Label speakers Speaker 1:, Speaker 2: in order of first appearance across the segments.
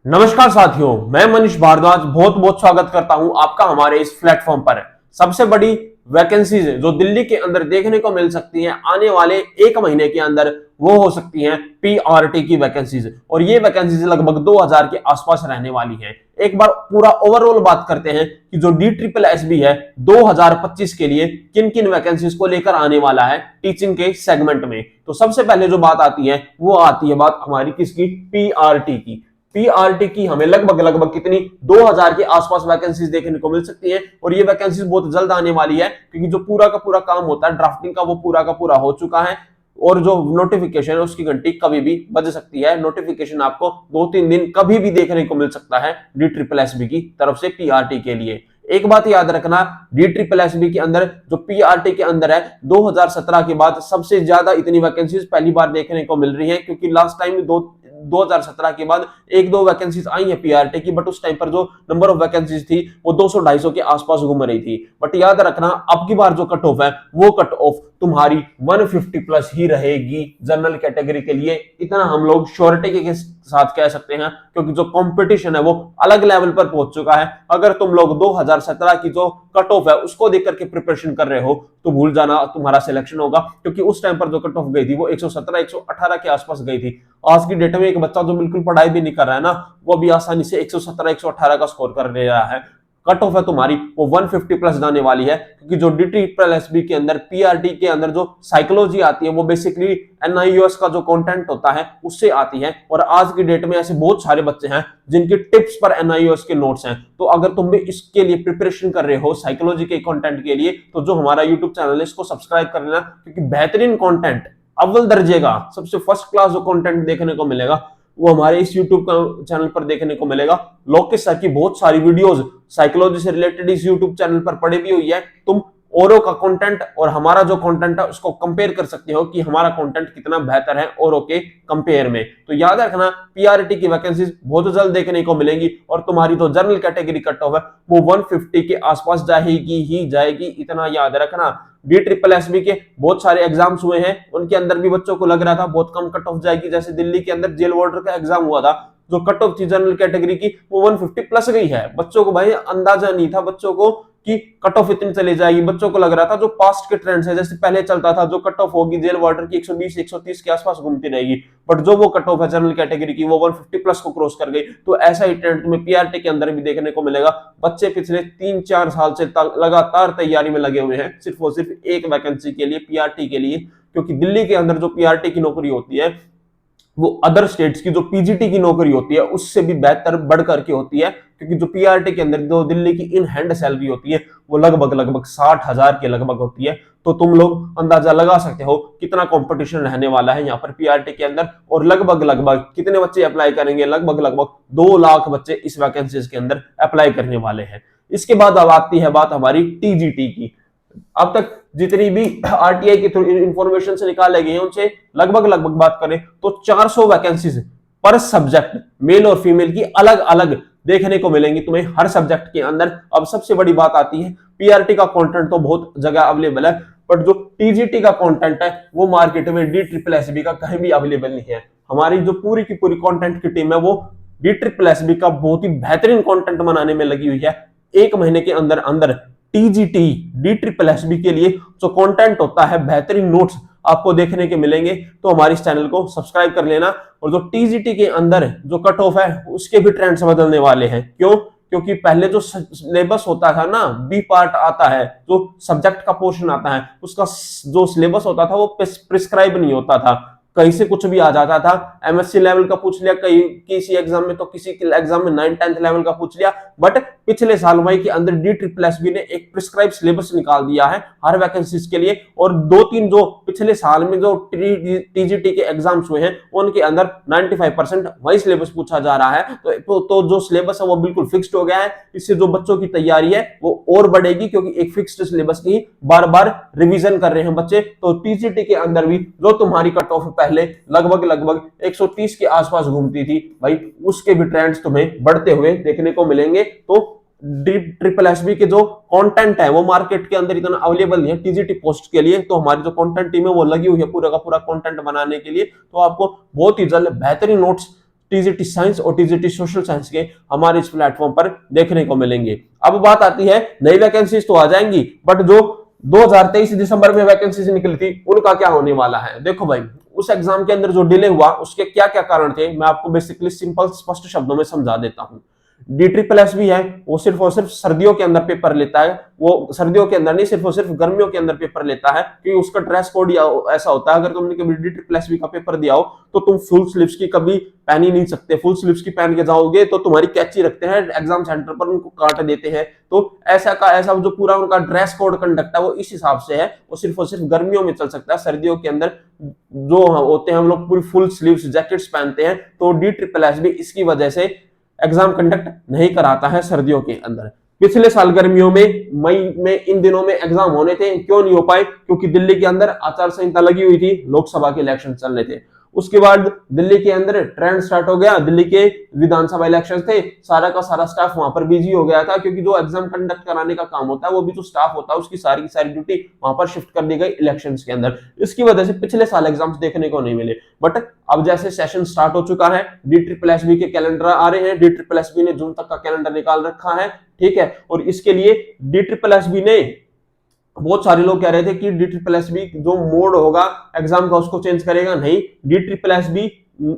Speaker 1: नमस्कार साथियों, मैं मनीष भारद्वाज बहुत बहुत स्वागत करता हूं आपका हमारे इस प्लेटफॉर्म पर। सबसे बड़ी वैकेंसीज जो दिल्ली के अंदर देखने को मिल सकती हैं आने वाले एक महीने के अंदर, वो हो सकती हैं पीआरटी की वैकेंसीज। और ये वैकेंसीज लगभग 2000 के आसपास रहने वाली हैं। एक बार पूरा ओवरऑल बात करते हैं कि जो DSSB है 2025 के लिए किन किन वैकेंसीज को लेकर आने वाला है टीचिंग के सेगमेंट में। तो सबसे पहले जो बात आती है वो आती है बात हमारी किसकी, पीआरटी की। पीआरटी की हमें लगभग लगभग कितनी 2000 के आसपास वैकेंसीज देखने को मिल सकती हैं। और ये वैकेंसीज बहुत जल्द आने वाली है क्योंकि जो पूरा का पूरा काम होता है ड्राफ्टिंग का वो पूरा का पूरा हो चुका है। और जो नोटिफिकेशन है उसकी घंटी कभी भी बज सकती है। नोटिफिकेशन आपको 2-3 दिन कभी भी देखने को मिल सकता है DSSB की तरफ से पीआरटी के लिए। एक बात याद रखना, DSSB के अंदर जो पीआरटी के अंदर है 2017 के बाद सबसे ज्यादा इतनी वैकेंसीज पहली बार देखने को मिल रही है। क्योंकि लास्ट टाइम 2017 के बाद एक दो वैकेंसीज आई है पीआरटी की, बट उस टाइम पर जो नंबर ऑफ वैकेंसीज थी वो 200-250 के आसपास घूम रही थी। बट याद रखना अब की बार जो कट ऑफ है वो कट ऑफ तुम्हारी 150 प्लस ही रहेगी जनरल कैटेगरी के लिए। इतना हम लोग श्योरिटी के साथ कह सकते हैं क्योंकि जो कंपटीशन है वो अलग लेवल पर पहुंच चुका है। अगर तुम लोग 2017 की जो कट ऑफ है उसको देख करके प्रिपरेशन कर रहे हो तो भूल जाना तुम्हारा सिलेक्शन होगा। क्योंकि उस टाइम पर जो कट ऑफ गई थी वो 117-118 के आसपास गई थी। आज की डेट में एक बच्चा जो बिल्कुल पढ़ाई भी नहीं कर रहा है ना, वो भी आसानी से 117-118 का स्कोर कर ले रहा है। कट ऑफ है तुम्हारी वो 150 प्लस जाने वाली है। क्योंकि जो DSSB के अंदर पीआरटी के अंदर जो साइकोलॉजी आती है वो बेसिकली NIOS का जो कंटेंट होता है उससे आती है। और आज की डेट में ऐसे बहुत सारे बच्चे हैं जिनके टिप्स पर NIOS के नोट्स हैं। तो अगर तुम भी इसके लिए प्रिपरेशन कर रहे हो साइकोलॉजी के कंटेंट के लिए, तो जो हमारा यूट्यूब चैनल है इसको सब्सक्राइब कर लेना। क्योंकि बेहतरीन कंटेंट, अव्वल दर्जे का, सबसे फर्स्ट क्लास जो कंटेंट देखने को मिलेगा वो हमारे इस यूट्यूब चैनल पर देखने को मिलेगा। लोकेश सर की बहुत सारी वीडियोस साइकोलॉजी से रिलेटेड इस यूट्यूब चैनल पर पड़ी भी हुई है। तुम औरों का कंटेंट और हमारा जो कंटेंट है उसको कंपेयर कर सकते हो कि हमारा कंटेंट कितना बेहतर है औरों के कंपेयर में। तो याद रखना पीआरटी की वैकेंसीज बहुत जल्द देखने को मिलेंगी। और तुम्हारी जो जनरल कैटेगरी कट ऑफ है वो 150 के आसपास जाएगी ही जाएगी, इतना याद रखना। DSSB के बहुत सारे एग्जाम्स हुए हैं, उनके अंदर भी बच्चों को लग रहा था बहुत कम कट ऑफ जाएगी। जैसे दिल्ली के अंदर जेल वार्डर का एग्जाम हुआ था, जो कट ऑफ थी जनरल कैटेगरी की वो 150 प्लस गई है। बच्चों को भाई अंदाजा नहीं था बच्चों को कि कट ऑफ इतनी चली जाएगी। बच्चों को लग रहा था जो पास्ट के ट्रेंड्स है, जैसे पहले चलता था जो कट ऑफ होगी जेल वार्डर की 120-130 के आसपास घूमती रहेगी, बट जो वो कट ऑफ है जनरल कैटेगरी की वो 150 प्लस को क्रॉस कर गई। तो ऐसा ही ट्रेंड तुम्हें पीआरटी के अंदर भी देखने को मिलेगा। बच्चे पिछले 3-4 साल से लगातार तैयारी में लगे हुए हैं सिर्फ और सिर्फ एक वैकेंसी के लिए, पीआरटी के लिए। क्योंकि दिल्ली के अंदर जो पीआरटी की नौकरी होती है वो अदर स्टेट्स की जो पीजीटी की नौकरी होती है उससे भी बेहतर बढ़ करके होती है। क्योंकि जो पीआरटी के अंदर जो दिल्ली की इन हैंड सैलरी होती है वो लगभग लगभग 60,000 के लगभग होती है। तो तुम लोग अंदाजा लगा सकते हो कितना कंपटीशन रहने वाला है यहाँ पर पीआरटी के अंदर। और लगभग लगभग कितने बच्चे अप्लाई करेंगे, लगभग लगभग 2 लाख बच्चे इस वैकेंसीज के अंदर अप्लाई करने वाले हैं। इसके बाद अब आती है बात हमारी टीजीटी की। अब तक जितनी भी आरटीआई की इंफॉर्मेशन से निकाले गए हैं उनसे लगभग लगभग बात करें तो 400 वैकेंसीज पर सब्जेक्ट मेल और फीमेल की अलग अलग देखने को मिलेंगी तुम्हें हर सब्जेक्ट के अंदर। अब सबसे बड़ी बात आती है पीआरटी का कंटेंट तो बहुत जगह अवेलेबल है, बट जो टीजीटी का कंटेंट है वो मार्केट में DSSB का कहीं भी अवेलेबल नहीं है। हमारी जो पूरी की पूरी कंटेंट की टीम है वो DSSB का बहुत ही बेहतरीन कंटेंट बनाने में लगी हुई है। एक महीने के अंदर अंदर टीजीटी DSSB के लिए जो कंटेंट होता है, बेहतरीन नोट्स आपको देखने के मिलेंगे। तो हमारे इस चैनल को सब्सक्राइब कर लेना। और जो टीजीटी के अंदर जो कट ऑफ है उसके भी ट्रेंड्स बदलने वाले हैं। क्यों? क्योंकि पहले जो सिलेबस होता था ना, बी पार्ट आता है, जो सब्जेक्ट का पोर्शन आता है, उसका जो सिलेबस होता था वो प्रिस्क्राइब नहीं होता था, कहीं से कुछ भी आ जाता था। एमएससी लेवल का पूछ लिया कहीं किसी एग्जाम में, तो किसी एग्जाम में 9th-10th लेवल का पूछ लिया। बट पिछले साल मई के अंदर DSSB ने एक प्रिस्क्राइब सिलेबस निकाल दिया है हर वैकेंसीज के लिए। और 2-3 जो पिछले साल में जो टीजीटी के एग्जाम्स हुए हैं उनके अंदर 95% वही सिलेबस पूछा जा रहा है। तो जो सिलेबस है वो बिल्कुल फिक्स्ड हो गया है। इससे जो बच्चों की तैयारी है वो और बढ़ेगी, क्योंकि एक फिक्स्ड सिलेबस की बार बार रिविजन कर रहे हैं बच्चे। तो टीजीटी के अंदर भी जो तुम्हारी कट ऑफ पहले लगभग लगभग 130 के आसपास घूमती थी भाई, उसके भी ट्रेंड्स तुम्हें बढ़ते हुए देखने को मिलेंगे। तो DSSB के जो कंटेंट है वो मार्केट के अंदर इतना अवेलेबल नहीं है टीजीटी पोस्ट के लिए। तो हमारी जो कंटेंट टीम है वो लगी हुई है पूरा का पूरा कंटेंट बनाने के लिए। तो आपको बहुत ही जल्द बेहतरीन नोट्स टीजीटी साइंस और टीजीटी सोशल साइंस के हमारे इस प्लेटफॉर्म पर देखने को मिलेंगे। अब बात आती है नई वैकेंसीज तो आ जाएंगी, बट जो 2023 दिसंबर में वैकेंसीज निकली थी उनका क्या होने वाला है। देखो भाई, उस एग्जाम के अंदर जो डिले हुआ उसके क्या क्या कारण थे, मैं आपको बेसिकली सिंपल स्पष्ट शब्दों में समझा देता हूं। DSSS है वो सिर्फ और सिर्फ सर्दियों के अंदर पेपर लेता है, वो सर्दियों के अंदर नहीं, सिर्फ और सिर्फ गर्मियों के अंदर पेपर लेता है, क्योंकि उसका ड्रेस कोड ऐसा होता है। अगर तुमने कभी DSSS का पेपर दिया हो तो तुम फुल स्लीव्स की कभी पहन ही नहीं सकते। फुल स्लीव्स की पहन के जाओगे तो तुम्हारी कैची रखते हैं एग्जाम सेंटर पर, उनको काट देते हैं। तो ऐसा का ऐसा जो पूरा उनका ड्रेस कोड कंडक्ट है वो इस हिसाब से है, वो सिर्फ और सिर्फ गर्मियों में चल सकता है। सर्दियों के अंदर जो होते हैं हम लोग पूरी फुल स्लीव्स जैकेट्स पहनते हैं, तो DSSS भी इसकी वजह से एग्जाम कंडक्ट नहीं कराता है सर्दियों के अंदर। पिछले साल गर्मियों में मई में इन दिनों में एग्जाम होने थे, क्यों नहीं हो पाए? क्योंकि दिल्ली के अंदर आचार संहिता लगी हुई थी, लोकसभा के इलेक्शन चल रहे थे। उसके बाद दिल्ली के अंदर ट्रेंड स्टार्ट हो गया, दिल्ली के विधानसभा इलेक्शन थे, सारा का सारा स्टाफ वहां पर बिजी हो गया था, क्योंकि जो एग्जाम कंडक्ट कराने का काम होता है वो भी जो स्टाफ होता है उसकी सारी की सारी ड्यूटी वहां पर शिफ्ट कर दी गई इलेक्शंस के अंदर। इसकी वजह से पिछले साल एग्जाम्स देखने को नहीं मिले। बट अब जैसे सेशन स्टार्ट हो चुका है, DSSS के कैलेंडर आ रहे हैं, DSSS ने जून तक का कैलेंडर निकाल रखा है, ठीक है। और इसके लिए DSSS ने, बहुत सारे लोग कह रहे थे कि DSSS जो मोड होगा एग्जाम का उसको चेंज करेगा, नहीं, DSSS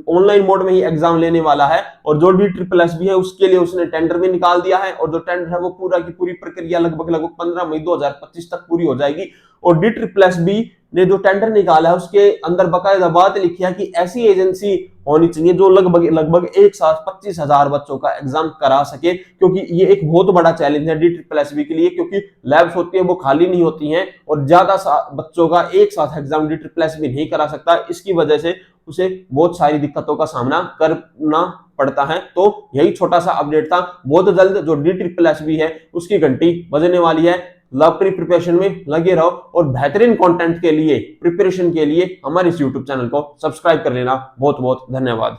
Speaker 1: ऑनलाइन मोड में ही एग्जाम लेने वाला है। और जो DSSS है उसके लिए उसने टेंडर भी निकाल दिया है, और जो टेंडर है वो पूरा की पूरी प्रक्रिया लगभग 15 मई 2025 तक पूरी हो जाएगी। और DSSS ने जो टेंडर निकाला है उसके अंदर बकायदा बात लिखी है कि ऐसी एजेंसी होनी चाहिए जो लगभग एक साथ 25,000 बच्चों का एग्जाम करा सके, क्योंकि ये एक बहुत बड़ा चैलेंज है DSSS के लिए, क्योंकि लैब्स होती है वो खाली नहीं होती हैं, और ज्यादा बच्चों का एक साथ एग्जाम DSSS नहीं करा सकता। इसकी वजह से उसे बहुत सारी दिक्कतों का सामना करना पड़ता है। तो यही छोटा सा अपडेट था। बहुत जल्द जो DSSS है उसकी घंटी बजने वाली है। अपनी प्रिपरेशन में लगे रहो, और बेहतरीन कंटेंट के लिए, प्रिपरेशन के लिए हमारे इस YouTube चैनल को सब्सक्राइब कर लेना। बहुत बहुत धन्यवाद।